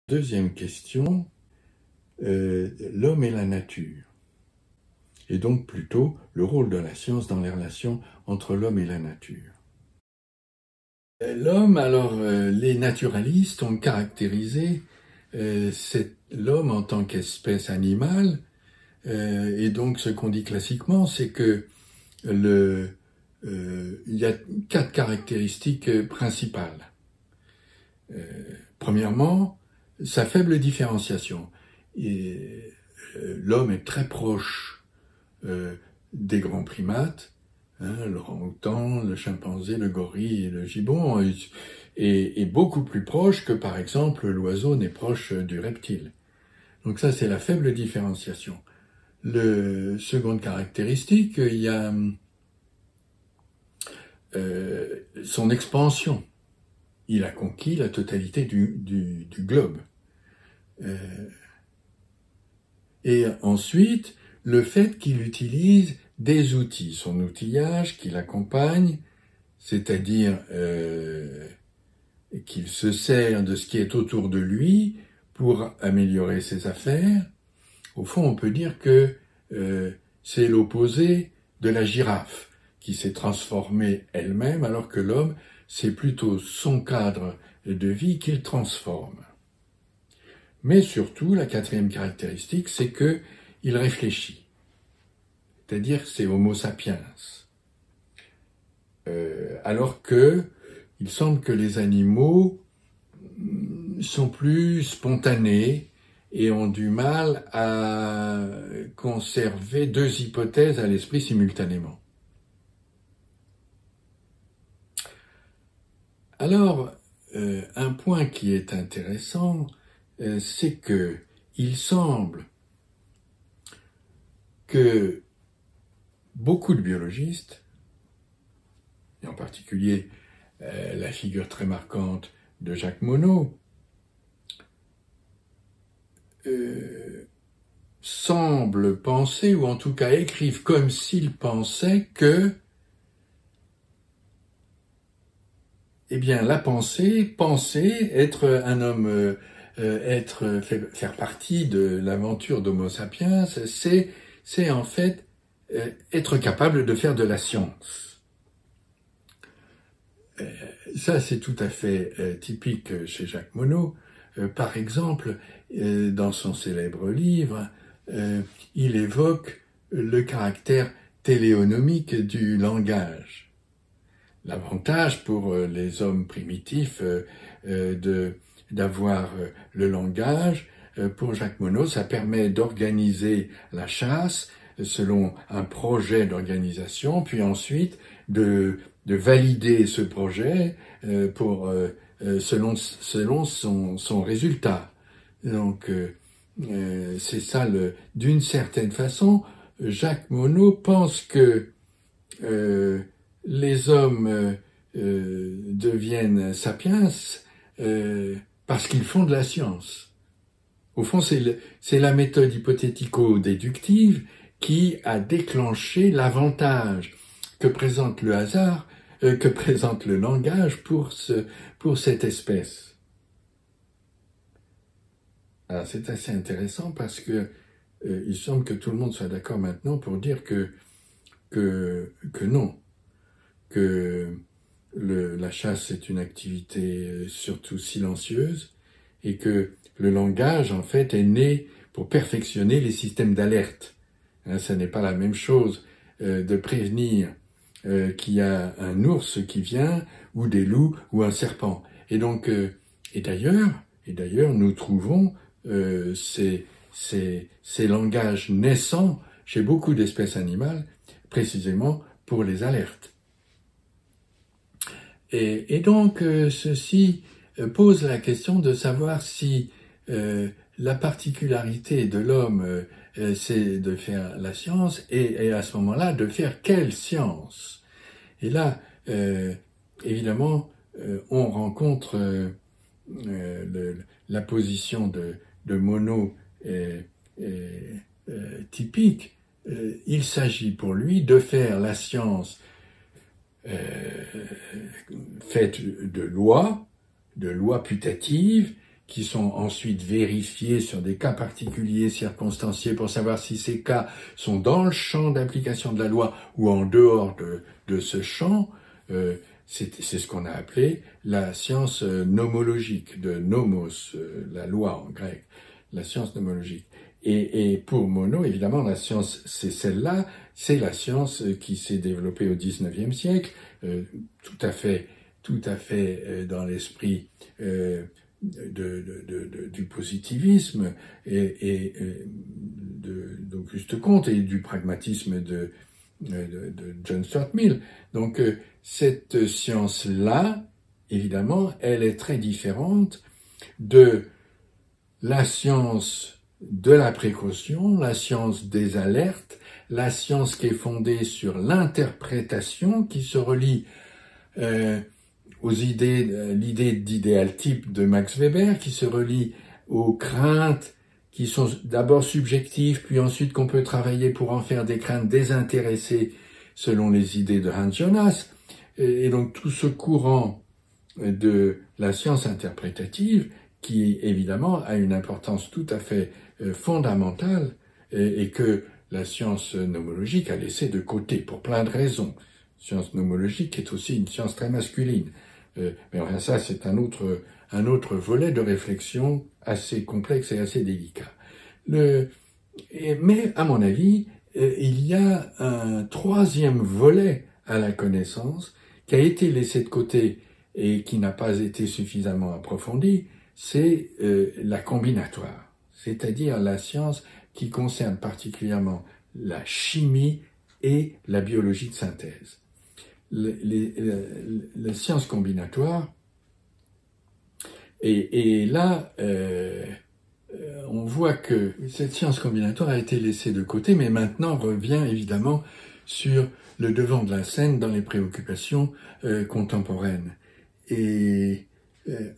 Deuxième question, l'homme et la nature, et donc plutôt le rôle de la science dans les relations entre l'homme et la nature. L'homme, alors les naturalistes ont caractérisé l'homme en tant qu'espèce animale, et donc ce qu'on dit classiquement, c'est que il y a 4 caractéristiques principales. Premièrement, sa faible différenciation. L'homme est très proche des grands primates, l'orang-outan, le chimpanzé, le gorille et le gibbon, et beaucoup plus proche que par exemple l'oiseau n'est proche du reptile. Donc ça c'est la faible différenciation. Seconde caractéristique, il y a son expansion. Il a conquis la totalité du globe. Et ensuite, le fait qu'il utilise des outils, son outillage qui l'accompagne, c'est-à-dire qu'il se sert de ce qui est autour de lui pour améliorer ses affaires. Au fond, on peut dire que c'est l'opposé de la girafe, qui s'est transformée elle-même, alors que l'homme, c'est plutôt son cadre de vie qu'il transforme. Mais surtout, la 4e caractéristique, c'est qu'il réfléchit. C'est-à-dire que c'est Homo sapiens. Alors que il semble que les animaux sont plus spontanés et ont du mal à conserver 2 hypothèses à l'esprit simultanément. Alors, un point qui est intéressant, c'est que il semble que beaucoup de biologistes, et en particulier la figure très marquante de Jacques Monod, semblent penser, ou en tout cas écrivent comme s'ils pensaient que eh bien, la penser, être un homme, faire partie de l'aventure d'Homo sapiens, c'est en fait être capable de faire de la science. Ça, c'est tout à fait typique chez Jacques Monod. Par exemple, dans son célèbre livre, il évoque le caractère téléonomique du langage. L'avantage pour les hommes primitifs d'avoir le langage, pour Jacques Monod, ça permet d'organiser la chasse selon un projet d'organisation, puis ensuite de valider ce projet selon son résultat. Donc c'est ça, d'une certaine façon, Jacques Monod pense que les hommes deviennent sapiens parce qu'ils font de la science. Au fond, c'est la méthode hypothético-déductive qui a déclenché l'avantage que présente le hasard, que présente le langage pour cette espèce. Alors c'est assez intéressant parce que il semble que tout le monde soit d'accord maintenant pour dire que non, que la chasse est une activité surtout silencieuse et que le langage, en fait, est né pour perfectionner les systèmes d'alerte. Ça n'est pas la même chose de prévenir qu'il y a un ours qui vient, ou des loups, ou un serpent. Et donc, et d'ailleurs, nous trouvons ces langages naissants chez beaucoup d'espèces animales, précisément pour les alertes. Et donc, ceci pose la question de savoir si la particularité de l'homme, c'est de faire la science, et à ce moment-là, de faire quelle science? Et là, évidemment, on rencontre la position de Monod typique. Il s'agit pour lui de faire la science faite de lois putatives, qui sont ensuite vérifiés sur des cas particuliers, circonstanciés, pour savoir si ces cas sont dans le champ d'application de la loi ou en dehors de ce champ. C'est ce qu'on a appelé la science nomologique, de nomos, la loi en grec, la science nomologique. Et pour Monod, évidemment, la science, c'est celle-là, c'est la science qui s'est développée au XIXe siècle, tout à fait dans l'esprit du positivisme et d'Auguste Comte et du pragmatisme de John Stuart Mill. Donc cette science-là, évidemment, elle est très différente de la science de la précaution, la science des alertes, la science qui est fondée sur l'interprétation, qui se relie l'idée d'idéal type de Max Weber, qui se relie aux craintes qui sont d'abord subjectives, puis ensuite qu'on peut travailler pour en faire des craintes désintéressées selon les idées de Hans Jonas. Et donc tout ce courant de la science interprétative qui évidemment a une importance tout à fait fondamentale et que la science nomologique a laissé de côté pour plein de raisons. Science nomologique est aussi une science très masculine. Mais enfin ça c'est un autre volet de réflexion assez complexe et assez délicat. Mais à mon avis, il y a un troisième volet à la connaissance qui a été laissé de côté et qui n'a pas été suffisamment approfondi, c'est la combinatoire, c'est-à-dire la science qui concerne particulièrement la chimie et la biologie de synthèse. La science combinatoire, et là, on voit que cette science combinatoire a été laissée de côté, mais maintenant revient évidemment sur le devant de la scène dans les préoccupations contemporaines. Et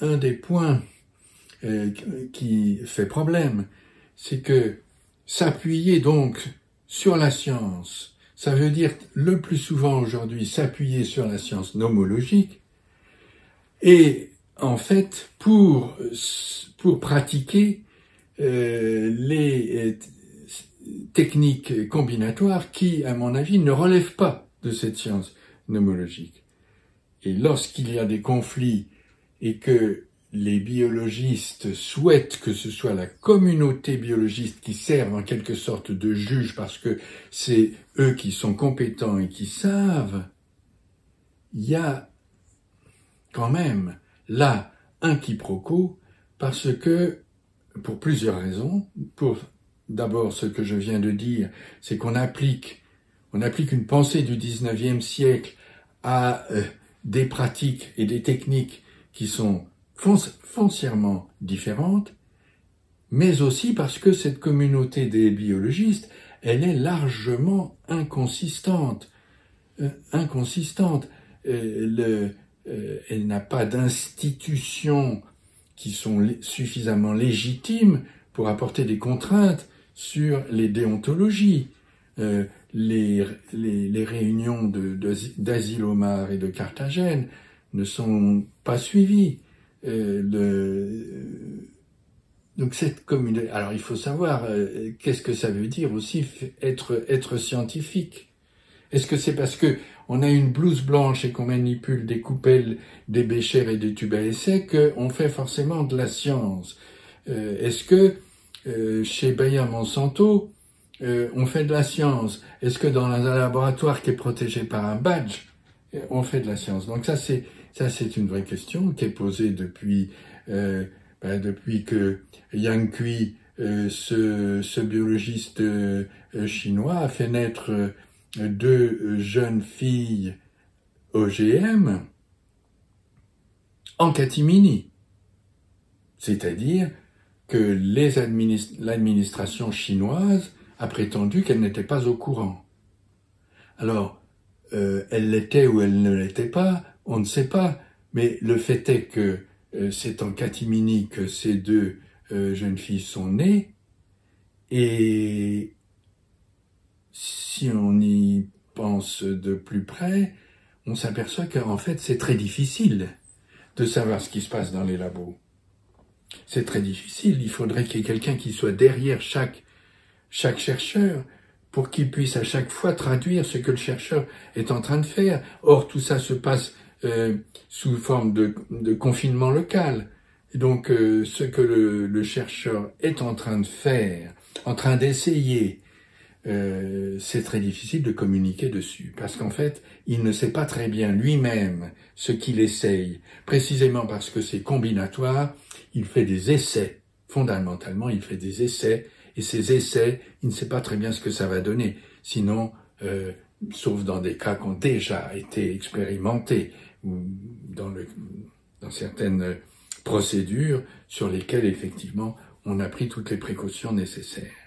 un des points qui fait problème, c'est que s'appuyer donc sur la science, ça veut dire le plus souvent aujourd'hui s'appuyer sur la science nomologique, et en fait pour pratiquer les techniques combinatoires qui, à mon avis, ne relèvent pas de cette science nomologique. Et lorsqu'il y a des conflits et que les biologistes souhaitent que ce soit la communauté biologiste qui serve en quelque sorte de juge parce que c'est eux qui sont compétents et qui savent, il y a quand même là un quiproquo parce que, pour plusieurs raisons, d'abord ce que je viens de dire, c'est qu'on applique une pensée du XIXe siècle à des pratiques et des techniques qui sont foncièrement différentes, mais aussi parce que cette communauté des biologistes, elle est largement inconsistante. Elle n'a pas d'institutions qui sont suffisamment légitimes pour apporter des contraintes sur les déontologies. Les réunions d'Asilomar et de Carthagène ne sont pas suivies. Donc cette communauté. Alors il faut savoir qu'est-ce que ça veut dire aussi être scientifique. Est-ce que c'est parce que on a une blouse blanche et qu'on manipule des coupelles, des béchers et des tubes à essai qu'on fait forcément de la science? Est-ce que chez Bayer Monsanto on fait de la science? Est-ce que dans un laboratoire qui est protégé par un badge, on fait de la science? Donc ça c'est une vraie question qui est posée depuis que Yang Kui, ce biologiste chinois, a fait naître deux jeunes filles OGM en catimini. C'est-à-dire que l'administration chinoise a prétendu qu'elle n'était pas au courant. Alors, elle l'était ou elle ne l'était pas, on ne sait pas, mais le fait est que c'est en catimini que ces deux jeunes filles sont nées, et si on y pense de plus près, on s'aperçoit qu'en fait c'est très difficile de savoir ce qui se passe dans les labos. C'est très difficile. Il faudrait qu'il y ait quelqu'un qui soit derrière chaque chercheur pour qu'il puisse à chaque fois traduire ce que le chercheur est en train de faire. Or, tout ça se passe sous forme de confinement local. Et donc, ce que le chercheur est en train de faire, en train d'essayer, c'est très difficile de communiquer dessus, parce qu'en fait, il ne sait pas très bien lui-même ce qu'il essaye. Précisément parce que c'est combinatoire, il fait des essais. Fondamentalement, il fait des essais, et ces essais, il ne sait pas très bien ce que ça va donner. Sinon, sauf dans des cas qui ont déjà été expérimentés, ou dans certaines procédures sur lesquelles, effectivement, on a pris toutes les précautions nécessaires.